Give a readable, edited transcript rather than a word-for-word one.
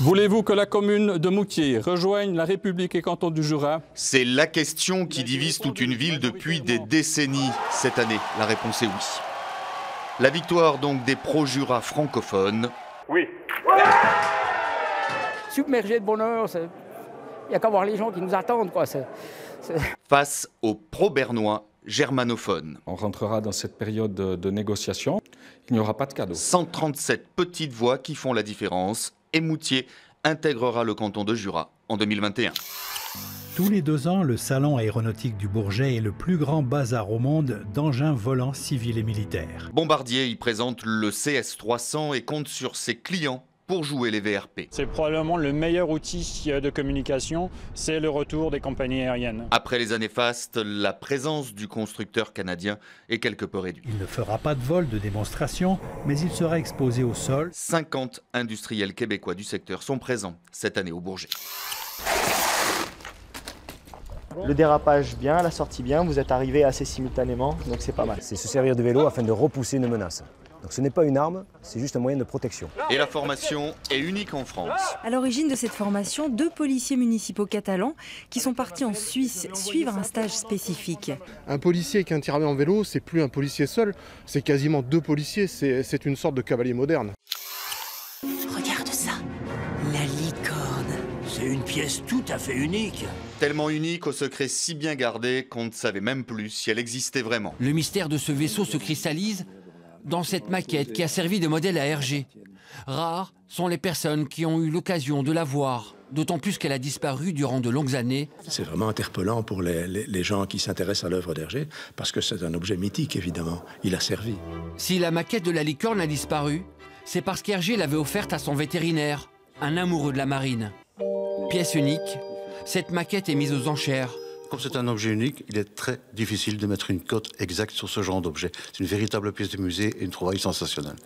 Voulez-vous que la commune de Moutier rejoigne la République et canton du Jura? C'est la question qui divise toute une ville depuis des décennies. Cette année, la réponse est oui. La victoire donc des pro-Jura francophones. Oui. Submergé de bonheur, il n'y a qu'à voir les gens qui nous attendent, quoi. Face aux pro-bernois germanophones. On rentrera dans cette période de négociation. Il n'y aura pas de cadeau. 137 petites voix qui font la différence. Et Moutier intégrera le canton de Jura en 2021. Tous les 2 ans, le Salon aéronautique du Bourget est le plus grand bazar au monde d'engins volants civils et militaires. Bombardier y présente le CS300 et compte sur ses clients pour jouer les VRP. C'est probablement le meilleur outil de communication, c'est le retour des compagnies aériennes. Après les années fastes, la présence du constructeur canadien est quelque peu réduite. Il ne fera pas de vol de démonstration, mais il sera exposé au sol. 50 industriels québécois du secteur sont présents cette année au Bourget. Le dérapage bien, la sortie bien, vous êtes arrivés assez simultanément, donc c'est pas mal. C'est se servir de vélo afin de repousser une menace. Donc ce n'est pas une arme, c'est juste un moyen de protection. Et la formation est unique en France. À l'origine de cette formation, 2 policiers municipaux catalans qui sont partis en Suisse suivre un stage spécifique. Un policier qui intervient en vélo, c'est plus un policier seul, c'est quasiment 2 policiers, c'est une sorte de cavalier moderne. Regarde ça, la licorne. C'est une pièce tout à fait unique. Tellement unique, au secret si bien gardé qu'on ne savait même plus si elle existait vraiment. Le mystère de ce vaisseau se cristallise dans cette maquette qui a servi de modèle à Hergé. Rares sont les personnes qui ont eu l'occasion de la voir, d'autant plus qu'elle a disparu durant de longues années. C'est vraiment interpellant pour les gens qui s'intéressent à l'œuvre d'Hergé, parce que c'est un objet mythique, évidemment. Il a servi. Si la maquette de la licorne a disparu, c'est parce qu'Hergé l'avait offerte à son vétérinaire, un amoureux de la marine. Pièce unique, cette maquette est mise aux enchères. Comme c'est un objet unique, il est très difficile de mettre une cote exacte sur ce genre d'objet. C'est une véritable pièce de musée et une trouvaille sensationnelle.